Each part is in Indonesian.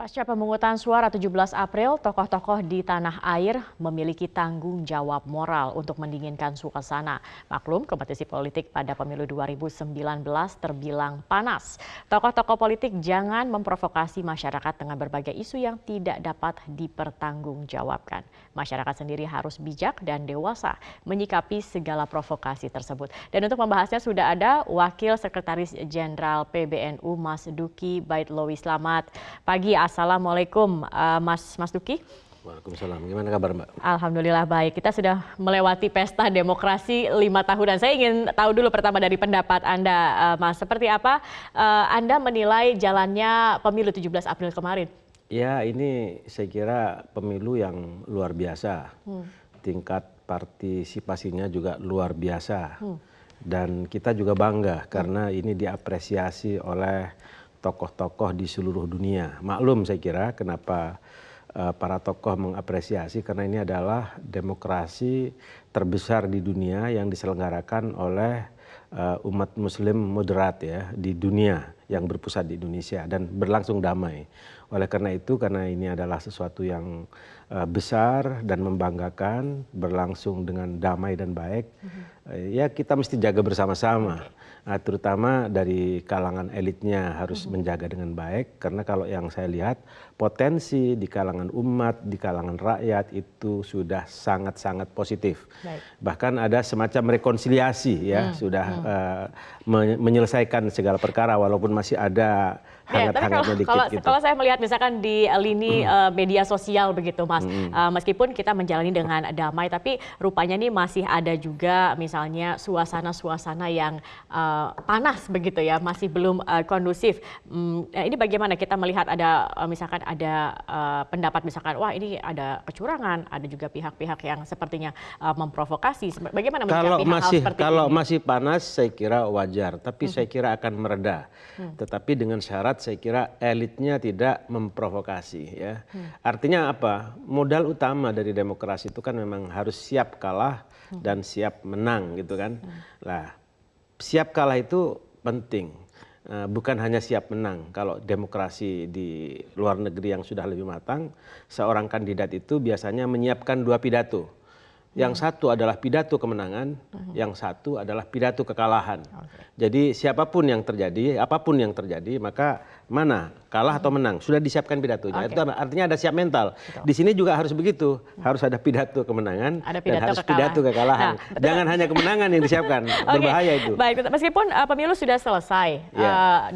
Pasca pemungutan suara 17 April, tokoh-tokoh di tanah air memiliki tanggung jawab moral untuk mendinginkan suasana. Maklum, kompetisi politik pada pemilu 2019 terbilang panas. Tokoh-tokoh politik jangan memprovokasi masyarakat dengan berbagai isu yang tidak dapat dipertanggungjawabkan. Masyarakat sendiri harus bijak dan dewasa menyikapi segala provokasi tersebut. Dan untuk membahasnya sudah ada Wakil Sekretaris Jenderal PBNU Mas Duki Baitlawi. Selamat pagi. Assalamualaikum Mas Duki. Waalaikumsalam. Gimana kabar Mbak? Alhamdulillah baik. Kita sudah melewati pesta demokrasi 5 tahunan. Saya ingin tahu dulu pertama dari pendapat Anda Mas. Seperti apa Anda menilai jalannya pemilu 17 April kemarin? Ya ini saya kira pemilu yang luar biasa. Tingkat partisipasinya juga luar biasa. Dan kita juga bangga karena ini diapresiasi oleh tokoh-tokoh di seluruh dunia. Maklum saya kira kenapa para tokoh mengapresiasi, karena ini adalah demokrasi terbesar di dunia yang diselenggarakan oleh umat muslim moderat ya di dunia, yang berpusat di Indonesia dan berlangsung damai. Oleh karena itu, karena ini adalah sesuatu yang besar dan membanggakan, berlangsung dengan damai dan baik, ya kita mesti jaga bersama-sama. Terutama dari kalangan elitnya harus menjaga dengan baik, karena kalau yang saya lihat potensi di kalangan umat, di kalangan rakyat itu sudah sangat-sangat positif. Bahkan ada semacam rekonsiliasi ya, sudah menyelesaikan segala perkara walaupun masih ada hangat-hangatnya dikit gitu. Kalau saya melihat misalkan di lini media sosial begitu Mas, meskipun kita menjalani dengan damai, tapi rupanya nih masih ada juga misalnya suasana-suasana yang panas begitu ya, masih belum kondusif. Ini bagaimana kita melihat ada misalkan ada pendapat misalkan wah ini ada kecurangan, ada juga pihak-pihak yang sepertinya memprovokasi. Bagaimana menyikapi hal-hal seperti ini? Kalau masih panas saya kira wajar, tapi saya kira akan mereda. Tetapi dengan syarat saya kira elitnya tidak memprovokasi ya. Artinya apa? Modal utama dari demokrasi itu kan memang harus siap kalah dan siap menang gitu kan. Lah, siap kalah itu penting. Bukan hanya siap menang. Kalau demokrasi di luar negeri yang sudah lebih matang, seorang kandidat itu biasanya menyiapkan 2 pidato. Yang satu adalah pidato kemenangan, yang satu adalah pidato kekalahan. Jadi siapapun yang terjadi, apapun yang terjadi, maka mana kalah atau menang sudah disiapkan pidatonya. Itu artinya ada siap mental. Di sini juga harus begitu, harus ada pidato kemenangan dan harus pidato kekalahan. Jangan hanya kemenangan yang disiapkan, berbahaya itu. Baik, meskipun pemilu sudah selesai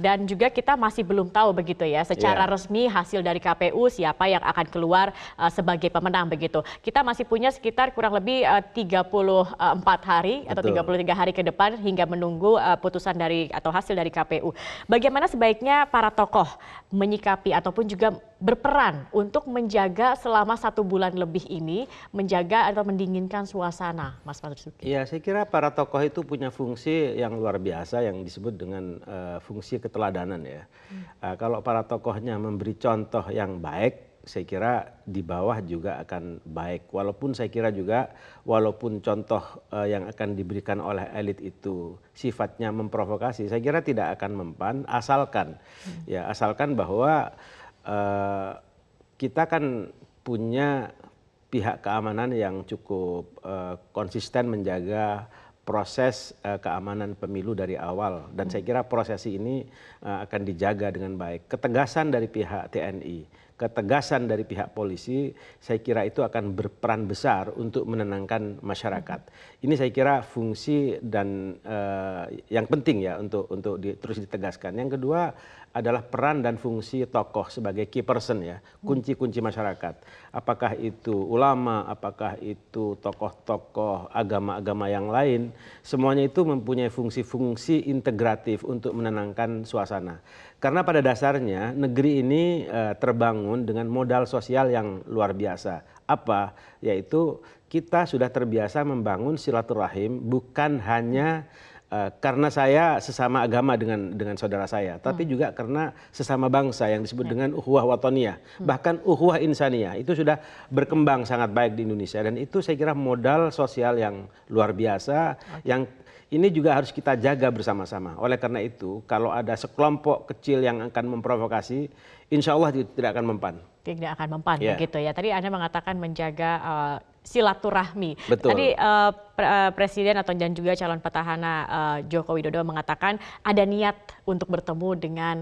dan juga kita masih belum tahu begitu ya secara resmi hasil dari KPU siapa yang akan keluar sebagai pemenang begitu. Kita masih punya sekitar kurang lebih 34 hari atau 33 hari ke depan hingga menunggu putusan dari atau hasil dari KPU. Bagaimana sebaiknya para tokoh menyikapi ataupun juga berperan untuk menjaga selama 1 bulan lebih ini, menjaga atau mendinginkan suasana, Mas Duki? Ya, saya kira para tokoh itu punya fungsi yang luar biasa yang disebut dengan fungsi keteladanan ya. Kalau para tokohnya memberi contoh yang baik, saya kira di bawah juga akan baik. Walaupun saya kira juga walaupun contoh yang akan diberikan oleh elit itu sifatnya memprovokasi, saya kira tidak akan mempan asalkan ya asalkan bahwa kita kan punya pihak keamanan yang cukup konsisten menjaga proses keamanan pemilu dari awal, dan saya kira proses ini akan dijaga dengan baik. Ketegasan dari pihak TNI, ketegasan dari pihak polisi, saya kira itu akan berperan besar untuk menenangkan masyarakat. Ini saya kira fungsi dan yang penting ya untuk terus ditegaskan. Yang kedua adalah peran dan fungsi tokoh sebagai key person ya, kunci-kunci masyarakat. Apakah itu ulama, apakah itu tokoh-tokoh agama-agama yang lain, semuanya itu mempunyai fungsi-fungsi integratif untuk menenangkan suasana. Karena pada dasarnya negeri ini terbangun dengan modal sosial yang luar biasa. Apa? Yaitu kita sudah terbiasa membangun silaturahim bukan hanya karena saya sesama agama dengan saudara saya, tapi juga karena sesama bangsa yang disebut dengan ukhuwah watoniyah, bahkan ukhuwah insaniyah itu sudah berkembang sangat baik di Indonesia, dan itu saya kira modal sosial yang luar biasa yang ini juga harus kita jaga bersama-sama. Oleh karena itu, kalau ada sekelompok kecil yang akan memprovokasi, insya Allah tidak akan mempan. Tidak akan mempan, begitu ya. Tadi Anda mengatakan menjaga silaturahmi. Betul. Tadi Presiden dan juga calon petahana Joko Widodo mengatakan ada niat untuk bertemu dengan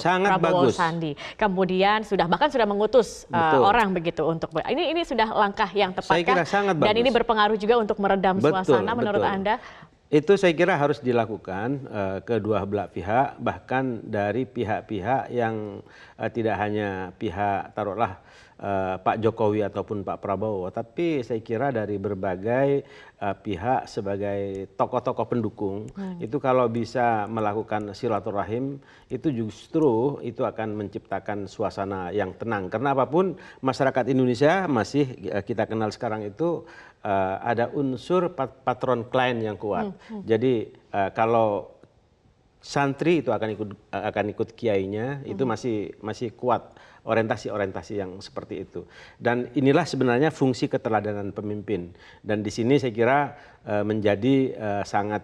Prabowo Sandi. Kemudian bahkan sudah mengutus orang begitu untuk ini sudah langkah yang tepat. Saya kira sangat bagus. Dan ini berpengaruh juga untuk meredam suasana menurut Anda? Itu saya kira harus dilakukan kedua belah pihak, bahkan dari pihak-pihak yang tidak hanya pihak taruhlah Pak Jokowi ataupun Pak Prabowo, tapi saya kira dari berbagai pihak sebagai tokoh-tokoh pendukung itu kalau bisa melakukan silaturahim itu justru itu akan menciptakan suasana yang tenang, karena apapun masyarakat Indonesia masih kita kenal sekarang itu ada unsur patron klien yang kuat. Jadi kalau santri itu akan ikut kiainya, itu masih kuat orientasi yang seperti itu. Dan inilah sebenarnya fungsi keteladanan pemimpin. Dan di sini saya kira menjadi sangat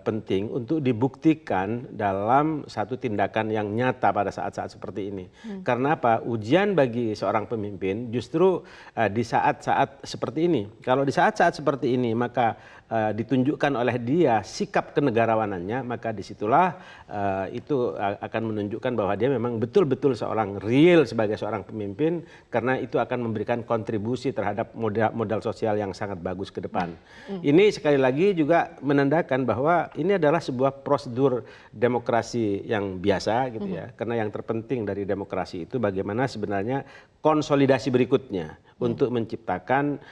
penting untuk dibuktikan dalam satu tindakan yang nyata pada saat-saat seperti ini. Karena apa? Ujian bagi seorang pemimpin justru di saat-saat seperti ini. Kalau di saat-saat seperti ini maka ditunjukkan oleh dia sikap kenegarawanannya, maka disitulah itu akan menunjukkan bahwa dia memang betul-betul seorang real sebagai seorang pemimpin, karena itu akan memberikan kontribusi terhadap modal sosial yang sangat bagus ke depan. Ini sekali lagi juga menandakan bahwa ini adalah sebuah prosedur demokrasi yang biasa gitu ya, karena yang terpenting dari demokrasi itu bagaimana sebenarnya konsolidasi berikutnya untuk menciptakan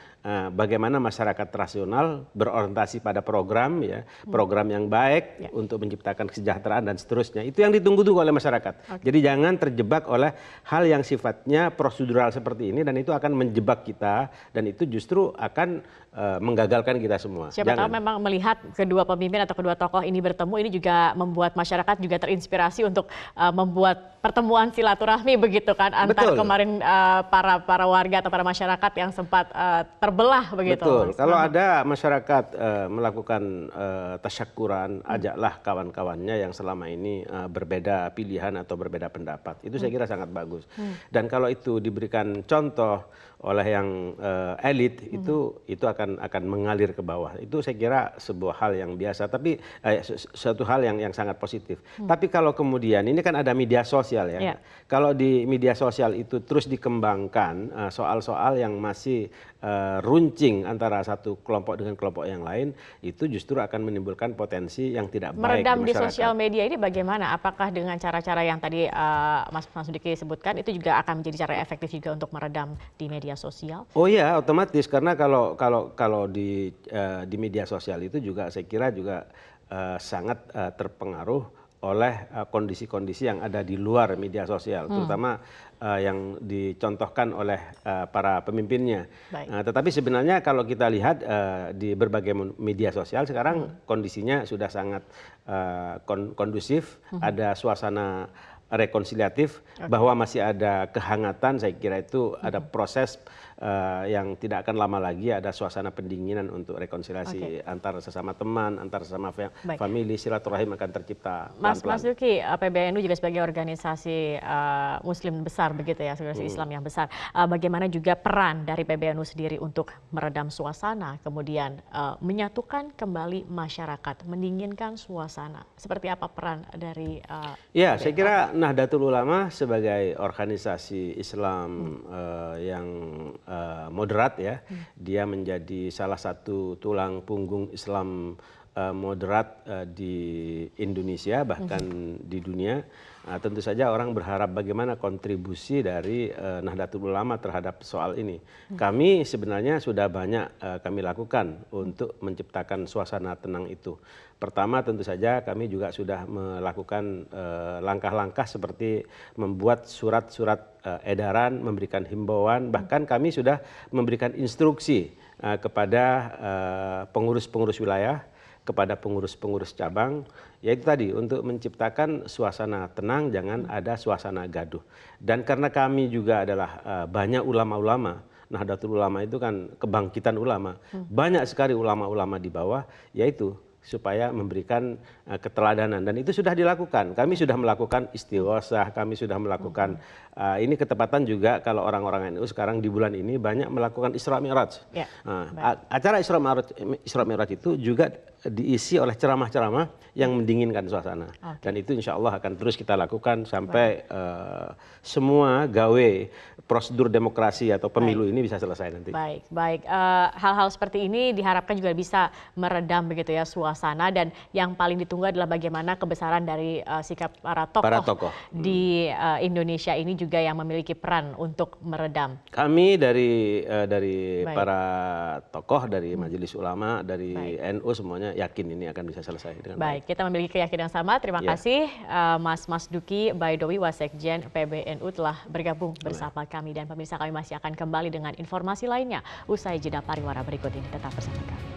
bagaimana masyarakat rasional berorientasi pada program ya, program yang baik untuk menciptakan kesejahteraan dan seterusnya. Itu yang ditunggu-tunggu oleh masyarakat. Jadi jangan terjebak oleh hal yang sifatnya prosedural seperti ini, dan itu akan menjebak kita, dan itu justru akan menggagalkan kita semua. Siapa tahu memang melihat kedua pemimpin atau kedua tokoh ini bertemu, ini juga membuat masyarakat juga terinspirasi untuk membuat pertemuan silaturahmi begitu kan, antar kemarin para warga atau para masyarakat yang sempat terbelah begitu. Betul. Kalau ada masyarakat melakukan tasyakuran, ajaklah kawan-kawannya yang selama ini berbeda pilihan atau berbeda pendapat. Itu saya kira sangat bagus. Dan kalau itu diberikan contoh oleh yang elit, itu akan mengalir ke bawah. Itu saya kira sebuah hal yang biasa, tapi suatu hal yang sangat positif. Tapi kalau kemudian ini kan ada media sosial ya. Kalau di media sosial itu terus dikembangkan soal-soal yang masih runcing antara satu kelompok dengan kelompok yang lain, itu justru akan menimbulkan potensi yang tidak baik meredam di masyarakat. Di sosial media ini bagaimana? Apakah dengan cara-cara yang tadi Mas Sudiki sebutkan itu juga akan menjadi cara efektif juga untuk meredam di media sosial? Oh iya, otomatis, karena kalau di media sosial itu juga saya kira juga sangat terpengaruh oleh kondisi-kondisi yang ada di luar media sosial, terutama yang dicontohkan oleh para pemimpinnya. Tetapi sebenarnya kalau kita lihat di berbagai media sosial sekarang kondisinya sudah sangat kondusif, ada suasana rekonsiliatif, bahwa masih ada kehangatan. Saya kira itu ada proses yang tidak akan lama lagi, ada suasana pendinginan untuk rekonsiliasi antar sesama teman, antar sesama famili, silaturahim akan tercipta pelan-pelan. Mas Duki, PBNU juga sebagai organisasi Muslim besar begitu ya, organisasi Islam yang besar. Bagaimana juga peran dari PBNU sendiri untuk meredam suasana, kemudian menyatukan kembali masyarakat, mendinginkan suasana. Seperti apa peran dari ya, saya kira Nahdlatul Ulama sebagai organisasi Islam yang moderat ya, dia menjadi salah satu tulang punggung Islam moderat di Indonesia, bahkan di dunia. Tentu saja orang berharap bagaimana kontribusi dari Nahdlatul Ulama terhadap soal ini. Kami sebenarnya sudah banyak kami lakukan untuk menciptakan suasana tenang itu. Pertama, tentu saja kami juga sudah melakukan langkah-langkah seperti membuat surat-surat edaran, memberikan himbauan, bahkan kami sudah memberikan instruksi kepada pengurus-pengurus wilayah. kepada pengurus-pengurus cabang, yaitu tadi untuk menciptakan suasana tenang, jangan ada suasana gaduh. Dan karena kami juga adalah banyak ulama-ulama, Nahdlatul Ulama itu kan kebangkitan ulama, banyak sekali ulama-ulama di bawah, yaitu supaya memberikan keteladanan, dan itu sudah dilakukan. Kami sudah melakukan istighosah, kami sudah melakukan ini ketepatan juga kalau orang-orang NU sekarang di bulan ini banyak melakukan Isra Mi'raj. Ya, Acara Isra Mi'raj itu juga diisi oleh ceramah-ceramah yang mendinginkan suasana. Dan itu insya Allah akan terus kita lakukan sampai semua gawe prosedur demokrasi atau pemilu ini bisa selesai nanti. Baik. Hal-hal seperti ini diharapkan juga bisa meredam begitu ya suasana, dan yang paling ditunggu adalah bagaimana kebesaran dari sikap para tokoh di Indonesia ini juga yang memiliki peran untuk meredam. Kami dari para tokoh, dari Majelis Ulama, dari NU semuanya yakin ini akan bisa selesai dengan baik. Kita memiliki keyakinan yang sama. Terima kasih Mas Duki Baidowi, Wasekjen PBNU telah bergabung bersama kami, dan pemirsa, kami masih akan kembali dengan informasi lainnya usai jeda pariwara berikut ini. Tetap bersama kami.